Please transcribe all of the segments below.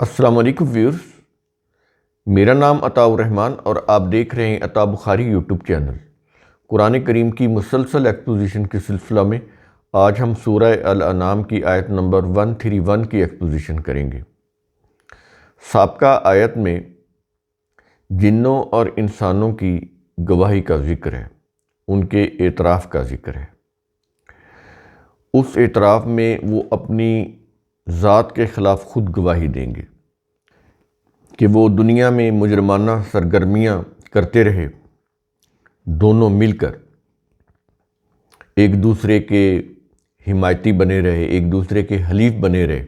السلام علیکم ویورز، میرا نام عطاء الرحمن اور آپ دیکھ رہے ہیں عطاء بخاری یوٹیوب چینل۔ قرآن کریم کی مسلسل ایکسپوزیشن کے سلسلہ میں آج ہم سورہ الانعام کی آیت نمبر 131 کی ایکسپوزیشن کریں گے۔ سابقہ آیت میں جنوں اور انسانوں کی گواہی کا ذکر ہے، ان کے اعتراف کا ذکر ہے۔ اس اعتراف میں وہ اپنی ذات کے خلاف خود گواہی دیں گے کہ وہ دنیا میں مجرمانہ سرگرمیاں کرتے رہے، دونوں مل کر ایک دوسرے کے حمایتی بنے رہے، ایک دوسرے کے حلیف بنے رہے،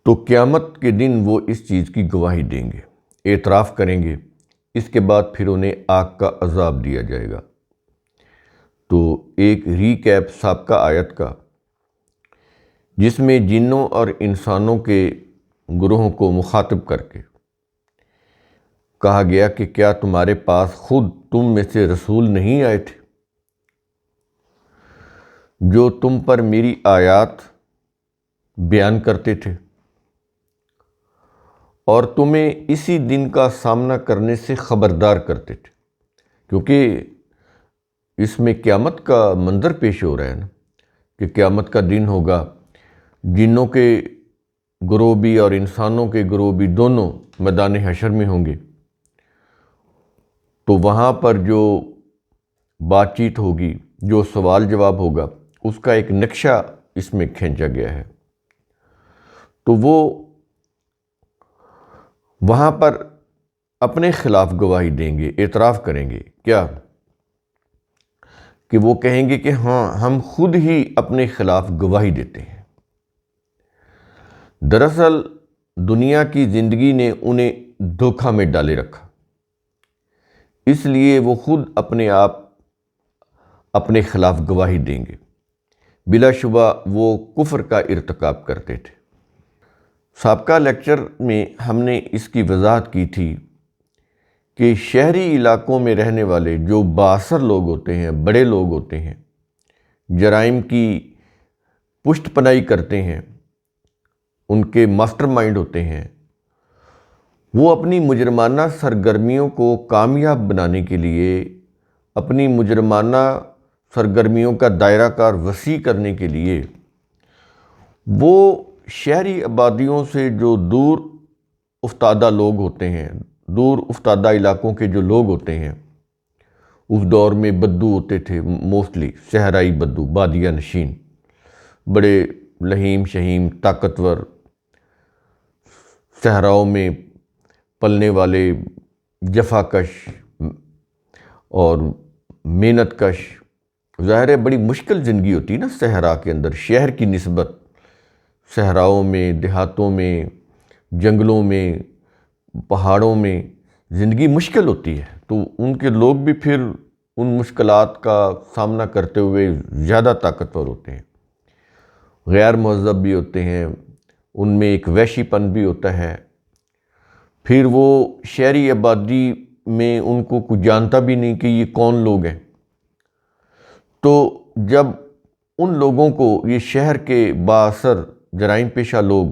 تو قیامت کے دن وہ اس چیز کی گواہی دیں گے، اعتراف کریں گے۔ اس کے بعد پھر انہیں آگ کا عذاب دیا جائے گا۔ تو ایک ریکیپ سابقہ آیت کا، جس میں جنوں اور انسانوں کے گروہوں کو مخاطب کر کے کہا گیا کہ کیا تمہارے پاس خود تم میں سے رسول نہیں آئے تھے جو تم پر میری آیات بیان کرتے تھے اور تمہیں اسی دن کا سامنا کرنے سے خبردار کرتے تھے؟ کیونکہ اس میں قیامت کا منظر پیش ہو رہا ہے نا، کہ قیامت کا دن ہوگا، جنوں کے گروہ بھی اور انسانوں کے گروہ بھی دونوں میدان حشر میں ہوں گے۔ تو وہاں پر جو بات چیت ہوگی، جو سوال جواب ہوگا، اس کا ایک نقشہ اس میں کھینچا گیا ہے۔ تو وہ وہاں پر اپنے خلاف گواہی دیں گے، اعتراف کریں گے۔ کیا کہ وہ کہیں گے کہ ہاں، ہم خود ہی اپنے خلاف گواہی دیتے ہیں۔ دراصل دنیا کی زندگی نے انہیں دھوکہ میں ڈالے رکھا، اس لیے وہ خود اپنے آپ اپنے خلاف گواہی دیں گے۔ بلا شبہ وہ کفر کا ارتکاب کرتے تھے۔ سابقہ لیکچر میں ہم نے اس کی وضاحت کی تھی کہ شہری علاقوں میں رہنے والے جو بااثر لوگ ہوتے ہیں، بڑے لوگ ہوتے ہیں، جرائم کی پشت پناہی کرتے ہیں، ان کے ماسٹر مائنڈ ہوتے ہیں، وہ اپنی مجرمانہ سرگرمیوں کو کامیاب بنانے کے لیے، اپنی مجرمانہ سرگرمیوں کا دائرہ کار وسیع کرنے کے لیے، وہ شہری آبادیوں سے جو دور افتادہ لوگ ہوتے ہیں، دور افتادہ علاقوں کے جو لوگ ہوتے ہیں، اس دور میں بدو ہوتے تھے، موسٹلی صحرائی بدو، بادیہ نشین، بڑے لہیم شہیم طاقتور، صحراؤں میں پلنے والے، جفا کش اور محنت کش۔ ظاہر ہے بڑی مشکل زندگی ہوتی ہے نا صحرا کے اندر، شہر کی نسبت۔ صحراؤں میں، دیہاتوں میں، جنگلوں میں، پہاڑوں میں زندگی مشکل ہوتی ہے، تو ان کے لوگ بھی پھر ان مشکلات کا سامنا کرتے ہوئے زیادہ طاقتور ہوتے ہیں، غیر مہذب بھی ہوتے ہیں، ان میں ایک وحشی پن بھی ہوتا ہے۔ پھر وہ شہری آبادی میں ان کو کچھ جانتا بھی نہیں کہ یہ کون لوگ ہیں۔ تو جب ان لوگوں کو یہ شہر کے بااثر جرائم پیشہ لوگ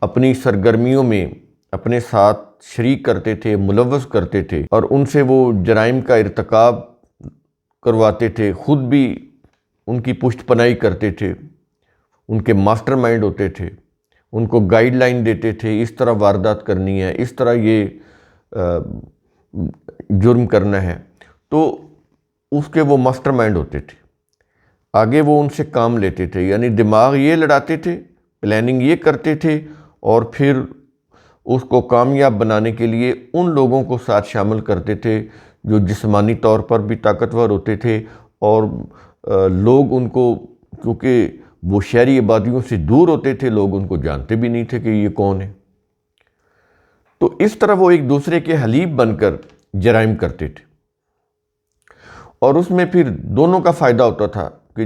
اپنی سرگرمیوں میں اپنے ساتھ شریک کرتے تھے، ملوث کرتے تھے، اور ان سے وہ جرائم کا ارتکاب کرواتے تھے، خود بھی ان کی پشت پناہی کرتے تھے، ان کے ماسٹر مائنڈ ہوتے تھے، ان کو گائیڈ لائن دیتے تھے، اس طرح واردات کرنی ہے، اس طرح یہ جرم کرنا ہے، تو اس کے وہ ماسٹر مائنڈ ہوتے تھے۔ آگے وہ ان سے کام لیتے تھے، یعنی دماغ یہ لڑاتے تھے، پلاننگ یہ کرتے تھے، اور پھر اس کو کامیاب بنانے کے لیے ان لوگوں کو ساتھ شامل کرتے تھے جو جسمانی طور پر بھی طاقتور ہوتے تھے، اور لوگ ان کو، کیونکہ وہ شہری آبادیوں سے دور ہوتے تھے، لوگ ان کو جانتے بھی نہیں تھے کہ یہ کون ہے۔ تو اس طرح وہ ایک دوسرے کے حلیف بن کر جرائم کرتے تھے، اور اس میں پھر دونوں کا فائدہ ہوتا تھا کہ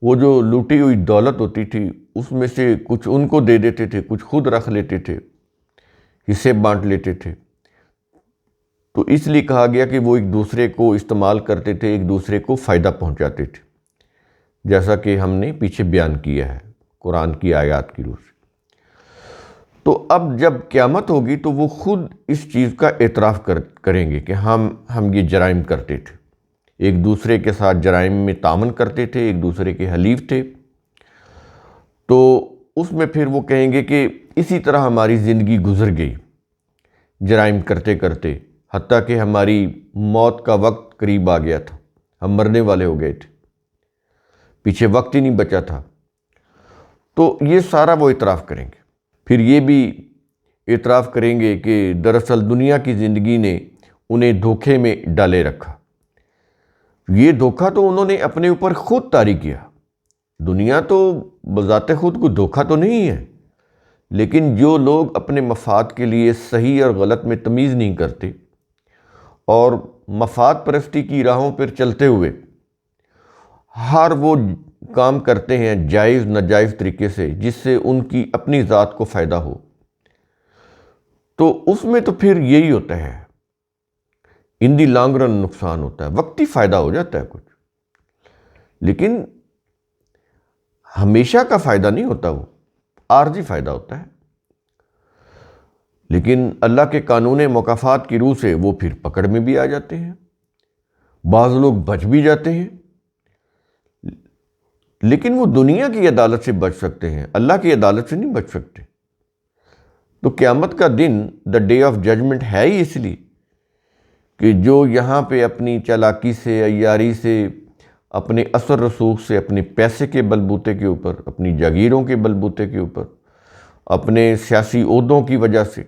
وہ جو لوٹی ہوئی دولت ہوتی تھی، اس میں سے کچھ ان کو دے دیتے تھے، کچھ خود رکھ لیتے تھے، حصے بانٹ لیتے تھے۔ تو اس لیے کہا گیا کہ وہ ایک دوسرے کو استعمال کرتے تھے، ایک دوسرے کو فائدہ پہنچاتے تھے، جیسا کہ ہم نے پیچھے بیان کیا ہے قرآن کی آیات کی روح سے۔ اب جب قیامت ہوگی تو وہ خود اس چیز کا اعتراف کریں گے کہ ہم یہ جرائم کرتے تھے، ایک دوسرے کے ساتھ جرائم میں تعاون کرتے تھے، ایک دوسرے کے حلیف تھے۔ تو اس میں پھر وہ کہیں گے کہ اسی طرح ہماری زندگی گزر گئی جرائم کرتے کرتے، حتیٰ کہ ہماری موت کا وقت قریب آ گیا تھا، ہم مرنے والے ہو گئے تھے، پیچھے وقت ہی نہیں بچا تھا۔ تو یہ سارا وہ اعتراف کریں گے۔ پھر یہ بھی اعتراف کریں گے کہ دراصل دنیا کی زندگی نے انہیں دھوکے میں ڈالے رکھا۔ یہ دھوکہ تو انہوں نے اپنے اوپر خود طاری کیا۔ دنیا تو بذات خود کوئی دھوکہ تو نہیں ہے، لیکن جو لوگ اپنے مفاد کے لیے صحیح اور غلط میں تمیز نہیں کرتے اور مفاد پرستی کی راہوں پر چلتے ہوئے ہر وہ کام کرتے ہیں جائز ناجائز طریقے سے جس سے ان کی اپنی ذات کو فائدہ ہو، تو اس میں تو پھر یہی ہوتا ہے، ان دی لانگ رن نقصان ہوتا ہے، وقتی فائدہ ہو جاتا ہے کچھ، لیکن ہمیشہ کا فائدہ نہیں ہوتا، وہ عارضی فائدہ ہوتا ہے۔ لیکن اللہ کے قانون مکافات کی روح سے وہ پھر پکڑ میں بھی آ جاتے ہیں، بعض لوگ بچ بھی جاتے ہیں، لیکن وہ دنیا کی عدالت سے بچ سکتے ہیں، اللہ کی عدالت سے نہیں بچ سکتے۔ تو قیامت کا دن دا ڈے آف ججمنٹ ہے ہی اس لیے کہ جو یہاں پہ اپنی چالاکی سے، عیاری سے، اپنے اثر رسوخ سے، اپنے پیسے کے بلبوتے کے اوپر، اپنی جاگیروں کے بلبوتے کے اوپر، اپنے سیاسی عہدوں کی وجہ سے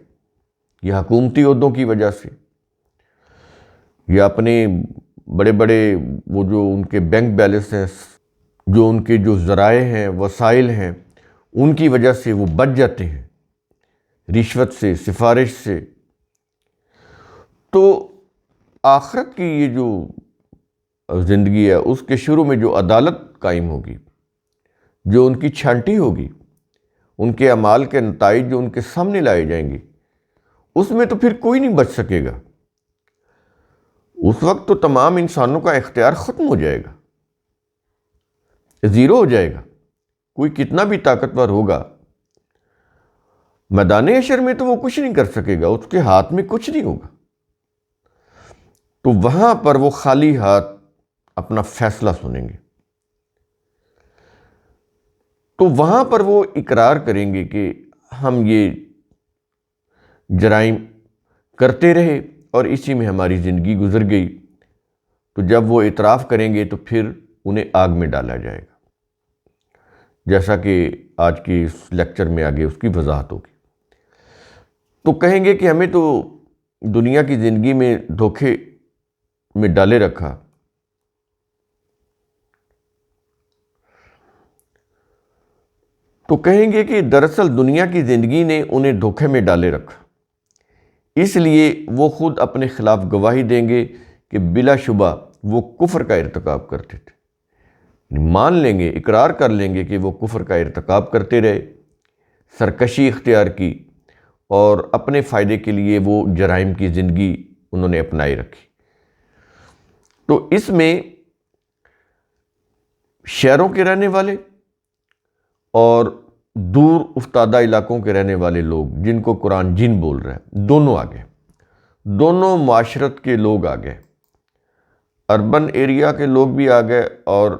یا حکومتی عہدوں کی وجہ سے یا اپنے بڑے بڑے وہ جو ان کے بینک بیلنس ہیں، جو ان کے جو ذرائع ہیں، وسائل ہیں، ان کی وجہ سے وہ بچ جاتے ہیں رشوت سے، سفارش سے۔ تو آخرت کی یہ جو زندگی ہے اس کے شروع میں جو عدالت قائم ہوگی، جو ان کی چھانٹی ہوگی، ان کے اعمال کے نتائج جو ان کے سامنے لائے جائیں گے، اس میں تو پھر کوئی نہیں بچ سکے گا۔ اس وقت تو تمام انسانوں کا اختیار ختم ہو جائے گا، زیرو ہو جائے گا۔ کوئی کتنا بھی طاقتور ہوگا، میدان حشر میں تو وہ کچھ نہیں کر سکے گا، اس کے ہاتھ میں کچھ نہیں ہوگا۔ تو وہاں پر وہ خالی ہاتھ اپنا فیصلہ سنیں گے۔ تو وہاں پر وہ اقرار کریں گے کہ ہم یہ جرائم کرتے رہے اور اسی میں ہماری زندگی گزر گئی۔ تو جب وہ اعتراف کریں گے تو پھر انہیں آگ میں ڈالا جائے گا، جیسا کہ آج کے اس لیکچر میں آگے اس کی وضاحت ہوگی۔ تو کہیں گے کہ ہمیں تو دنیا کی زندگی میں دھوکے میں ڈالے رکھا، تو کہیں گے کہ دراصل دنیا کی زندگی نے انہیں دھوکے میں ڈالے رکھا، اس لیے وہ خود اپنے خلاف گواہی دیں گے کہ بلا شبہ وہ کفر کا ارتکاب کرتے تھے، مان لیں گے، اقرار کر لیں گے کہ وہ کفر کا ارتکاب کرتے رہے، سرکشی اختیار کی اور اپنے فائدے کے لیے وہ جرائم کی زندگی انہوں نے اپنائی رکھی۔ تو اس میں شہروں کے رہنے والے اور دور افتادہ علاقوں کے رہنے والے لوگ، جن کو قرآن جن بول رہا ہے، دونوں آ گئے، دونوں معاشرت کے لوگ آ گئے، اربن ایریا کے لوگ بھی آ گئے اور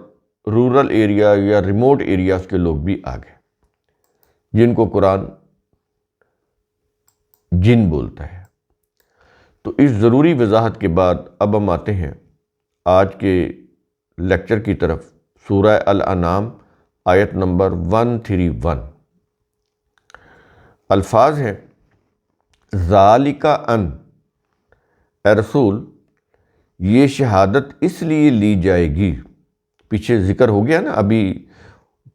رورل ایریا یا ریموٹ ایریاز کے لوگ بھی آ گئے، جن کو قرآن جن بولتا ہے۔ تو اس ضروری وضاحت کے بعد اب ہم آتے ہیں آج کے لیکچر کی طرف۔ سورہ الانعام آیت نمبر 131، الفاظ ہیں: ذالک ان، اے رسول یہ شہادت اس لیے لی جائے گی، پیچھے ذکر ہو گیا نا، ابھی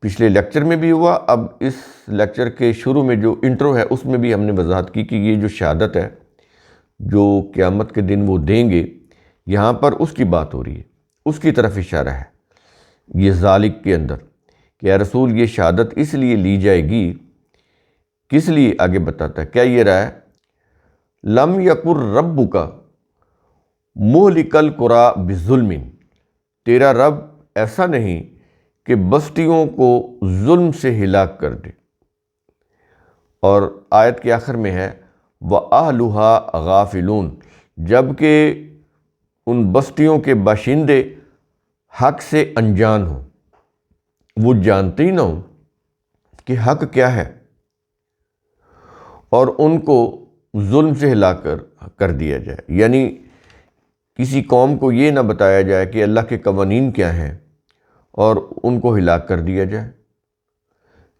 پچھلے لیکچر میں بھی ہوا، اب اس لیکچر کے شروع میں جو انٹرو ہے اس میں بھی ہم نے وضاحت کی کہ یہ جو شہادت ہے جو قیامت کے دن وہ دیں گے، یہاں پر اس کی بات ہو رہی ہے، اس کی طرف اشارہ ہے یہ ذالک کے اندر کہ اے رسول یہ شہادت اس لیے لی جائے گی، کس لیے آگے بتاتا ہے، کیا یہ رہا ہے؟ لم یکر ربک مہلک القری بظلم، تیرا رب ایسا نہیں کہ بستیوں کو ظلم سے ہلاک کر دے، اور آیت کے آخر میں ہے وَأَهْلُهَا غَافِلُونَ، جبکہ ان بستیوں کے باشندے حق سے انجان ہوں، وہ جانتے ہی نہ ہوں کہ حق کیا ہے، اور ان کو ظلم سے ہلاک کر دیا جائے۔ یعنی کسی قوم کو یہ نہ بتایا جائے کہ اللہ کے قوانین کیا ہیں اور ان کو ہلاک کر دیا جائے،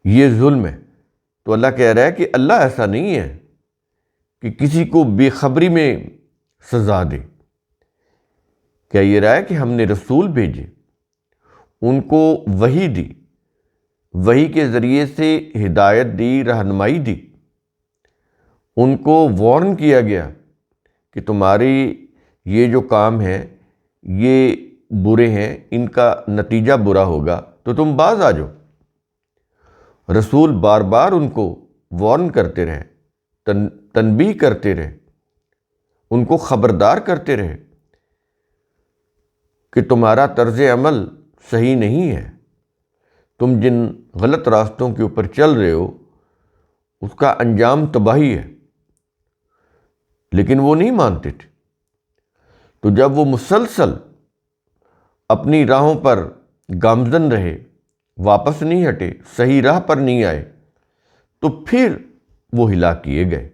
یہ ظلم ہے۔ تو اللہ کہہ رہا ہے کہ اللہ ایسا نہیں ہے کہ کسی کو بے خبری میں سزا دے۔ کیا یہ رہا ہے کہ ہم نے رسول بھیجے، ان کو وحی دی، وحی کے ذریعے سے ہدایت دی، رہنمائی دی، ان کو وارن کیا گیا کہ تمہاری یہ جو کام ہے یہ برے ہیں، ان کا نتیجہ برا ہوگا، تو تم باز آ جاؤ۔ رسول بار بار ان کو وارن کرتے رہے، تنبیہ کرتے رہے، ان کو خبردار کرتے رہے کہ تمہارا طرز عمل صحیح نہیں ہے، تم جن غلط راستوں کے اوپر چل رہے ہو اس کا انجام تباہی ہے، لیکن وہ نہیں مانتے تھے۔ تو جب وہ مسلسل اپنی راہوں پر گامزن رہے، واپس نہیں ہٹے، صحیح راہ پر نہیں آئے، تو پھر وہ ہلاک کیے گئے،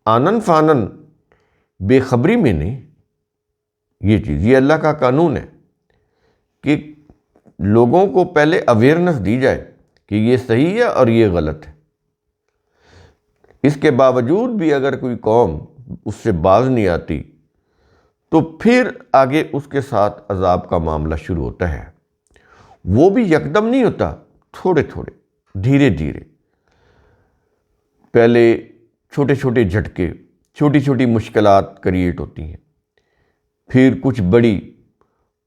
آنن فانن، بے خبری میں نہیں۔ یہ چیز، یہ اللہ کا قانون ہے کہ لوگوں کو پہلے اویئرنس دی جائے کہ یہ صحیح ہے اور یہ غلط ہے۔ اس کے باوجود بھی اگر کوئی قوم اس سے باز نہیں آتی تو پھر آگے اس کے ساتھ عذاب کا معاملہ شروع ہوتا ہے۔ وہ بھی یکدم نہیں ہوتا، تھوڑے تھوڑے، دھیرے دھیرے، پہلے چھوٹے چھوٹے جھٹکے، چھوٹی چھوٹی مشکلات کریٹ ہوتی ہیں، پھر کچھ بڑی،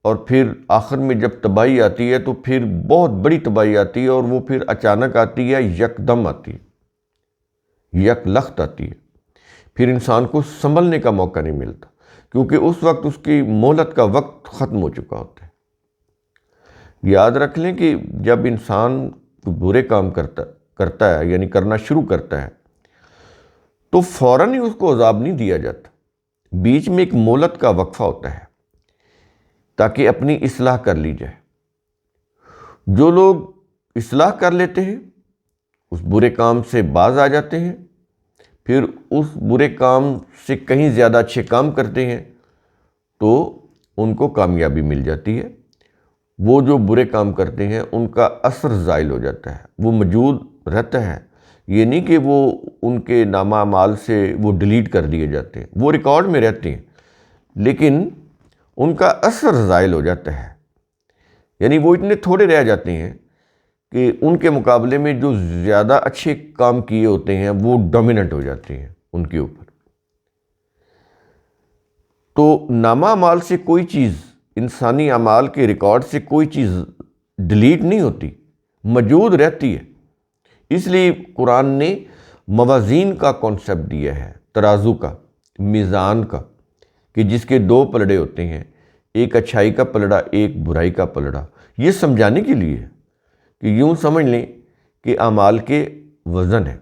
اور پھر آخر میں جب تباہی آتی ہے تو پھر بہت بڑی تباہی آتی ہے، اور وہ پھر اچانک آتی ہے، یکدم آتی ہے، یک لخت آتی ہے۔ پھر انسان کو سنبھلنے کا موقع نہیں ملتا، کیونکہ اس وقت اس کی مہلت کا وقت ختم ہو چکا ہوتا ہے۔ یاد رکھ لیں کہ جب انسان برے کام کرتا ہے، یعنی کرنا شروع کرتا ہے، تو فوراً ہی اس کو عذاب نہیں دیا جاتا، بیچ میں ایک مہلت کا وقفہ ہوتا ہے تاکہ اپنی اصلاح کر لی جائے۔ جو لوگ اصلاح کر لیتے ہیں، اس برے کام سے باز آ جاتے ہیں، پھر اس برے کام سے کہیں زیادہ اچھے کام کرتے ہیں، تو ان کو کامیابی مل جاتی ہے۔ وہ جو برے کام کرتے ہیں ان کا اثر زائل ہو جاتا ہے، وہ موجود رہتا ہے۔ یہ نہیں کہ وہ ان کے نامہ اعمال سے وہ ڈیلیٹ کر دیے جاتے ہیں، وہ ریکارڈ میں رہتے ہیں، لیکن ان کا اثر زائل ہو جاتا ہے۔ یعنی وہ اتنے تھوڑے رہ جاتے ہیں کہ ان کے مقابلے میں جو زیادہ اچھے کام کیے ہوتے ہیں وہ ڈومیننٹ ہو جاتے ہیں ان کے اوپر۔ تو نامہ اعمال سے کوئی چیز، انسانی اعمال کے ریکارڈ سے کوئی چیز ڈیلیٹ نہیں ہوتی، موجود رہتی ہے۔ اس لیے قرآن نے موازین کا کانسیپٹ دیا ہے، ترازو کا، میزان کا، کہ جس کے دو پلڑے ہوتے ہیں، ایک اچھائی کا پلڑا، ایک برائی کا پلڑا، یہ سمجھانے کے لیے کہ یوں سمجھ لیں کہ اعمال کے وزن ہے،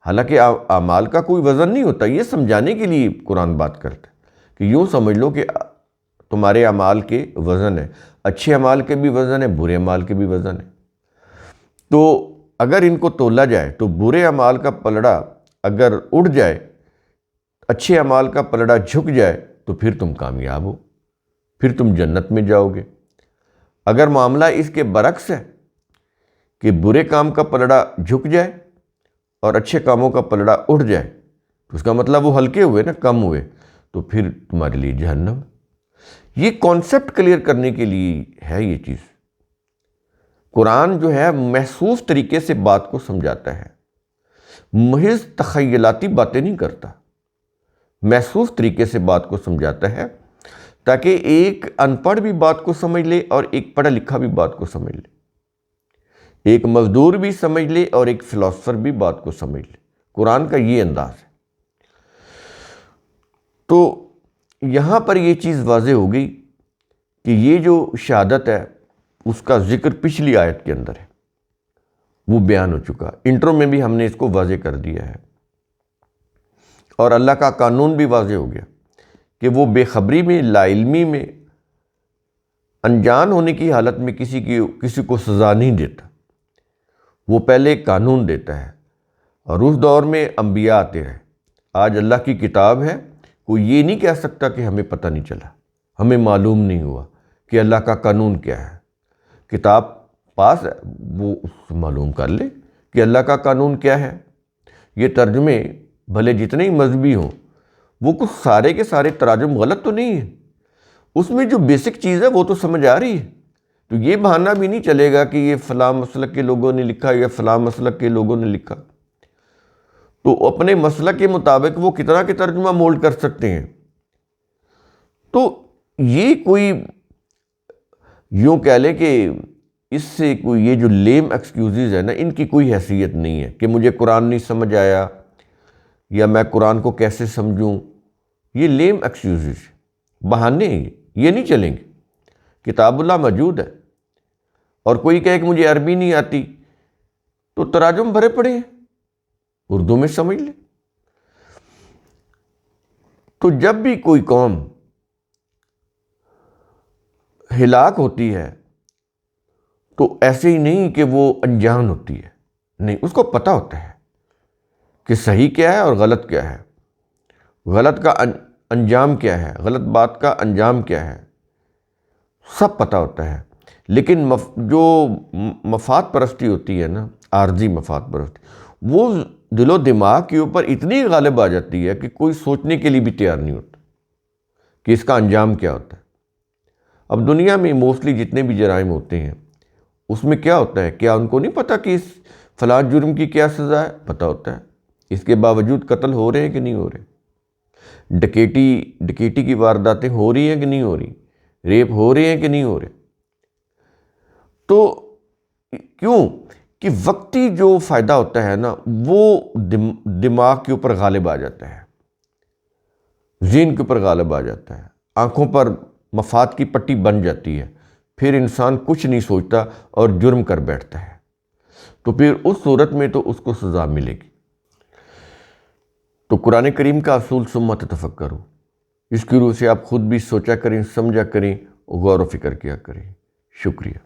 حالانکہ اعمال کا کوئی وزن نہیں ہوتا، یہ سمجھانے کے لیے قرآن بات کرتا ہے کہ یوں سمجھ لو کہ تمہارے اعمال کے وزن ہے، اچھے اعمال کے بھی وزن ہے، برے اعمال کے بھی وزن ہے۔ تو اگر ان کو تولا جائے تو برے اعمال کا پلڑا اگر اڑ جائے، اچھے اعمال کا پلڑا جھک جائے، تو پھر تم کامیاب ہو، پھر تم جنت میں جاؤ گے۔ اگر معاملہ اس کے برعکس ہے کہ برے کام کا پلڑا جھک جائے اور اچھے کاموں کا پلڑا اٹھ جائے، تو اس کا مطلب وہ ہلکے ہوئے نا، کم ہوئے، تو پھر تمہارے لیے جہنم۔ یہ کانسیپٹ کلیئر کرنے کے لیے ہے یہ چیز۔ قرآن جو ہے محسوس طریقے سے بات کو سمجھاتا ہے، محض تخیلاتی باتیں نہیں کرتا، محسوس طریقے سے بات کو سمجھاتا ہے تاکہ ایک ان پڑھ بھی بات کو سمجھ لے اور ایک پڑھا لکھا بھی بات کو سمجھ لے، ایک مزدور بھی سمجھ لے اور ایک فلاسفر بھی بات کو سمجھ لے۔ قرآن کا یہ انداز ہے۔ تو یہاں پر یہ چیز واضح ہو گئی کہ یہ جو شہادت ہے اس کا ذکر پچھلی آیت کے اندر ہے، وہ بیان ہو چکا، انٹرو میں بھی ہم نے اس کو واضح کر دیا ہے، اور اللہ کا قانون بھی واضح ہو گیا کہ وہ بے خبری میں، لا علمی میں، انجان ہونے کی حالت میں کسی کو سزا نہیں دیتا، وہ پہلے قانون دیتا ہے۔ اور اس دور میں انبیاء آتے رہے، آج اللہ کی کتاب ہے، کوئی یہ نہیں کہہ سکتا کہ ہمیں پتہ نہیں چلا، ہمیں معلوم نہیں ہوا کہ اللہ کا قانون کیا ہے۔ کتاب پاس ہے، وہ اس سے معلوم کر لے کہ اللہ کا قانون کیا ہے۔ یہ ترجمے بھلے جتنے ہی مذہبی ہوں، وہ کچھ سارے کے سارے تراجم غلط تو نہیں ہیں، اس میں جو بیسک چیز ہے وہ تو سمجھ آ رہی ہے۔ تو یہ بہانہ بھی نہیں چلے گا کہ یہ فلاں مسلک کے لوگوں نے لکھا یا فلاں مسلک کے لوگوں نے لکھا، تو اپنے مسلک کے مطابق وہ کتنا کے ترجمہ مولڈ کر سکتے ہیں۔ تو یہ کوئی یوں کہہ لیں کہ اس سے کوئی یہ جو لیم ایکسکیوزز ہے نا، ان کی کوئی حیثیت نہیں ہے کہ مجھے قرآن نہیں سمجھ آیا یا میں قرآن کو کیسے سمجھوں، یہ لیم ایکسکیوزز، بہانے ہیں، یہ نہیں چلیں گے۔ کتاب اللہ موجود ہے، اور کوئی کہے کہ مجھے عربی نہیں آتی، تو تراجم بھرے پڑے ہیں، اردو میں سمجھ لے۔ تو جب بھی کوئی قوم ہلاک ہوتی ہے تو ایسے ہی نہیں کہ وہ انجان ہوتی ہے، نہیں، اس کو پتہ ہوتا ہے کہ صحیح کیا ہے اور غلط کیا ہے، غلط کا انجام کیا ہے، غلط بات کا انجام کیا ہے، سب پتہ ہوتا ہے۔ لیکن جو مفاد پرستی ہوتی ہے نا، عارضی مفاد پرستی، وہ دل و دماغ کے اوپر اتنی غالب آ جاتی ہے کہ کوئی سوچنے کے لیے بھی تیار نہیں ہوتا کہ اس کا انجام کیا ہوتا ہے۔ اب دنیا میں موسٹلی جتنے بھی جرائم ہوتے ہیں، اس میں کیا ہوتا ہے، کیا ان کو نہیں پتہ کہ اس فلاں جرم کی کیا سزا ہے؟ پتہ ہوتا ہے، اس کے باوجود قتل ہو رہے ہیں کہ نہیں ہو رہے، ڈکیٹی کی وارداتیں ہو رہی ہیں کہ نہیں ہو رہی، ریپ ہو رہے ہیں کہ نہیں ہو رہے۔ تو کیوں کہ وقتی جو فائدہ ہوتا ہے نا، وہ دماغ کے اوپر غالب آ جاتا ہے، ذہن کے اوپر غالب آ جاتا ہے، آنکھوں پر مفاد کی پٹی بن جاتی ہے، پھر انسان کچھ نہیں سوچتا اور جرم کر بیٹھتا ہے، تو پھر اس صورت میں تو اس کو سزا ملے گی۔ تو قرآن کریم کا اصول ثم تفکروا، اس کی روح سے آپ خود بھی سوچا کریں، سمجھا کریں، غور و فکر کیا کریں۔ شکریہ۔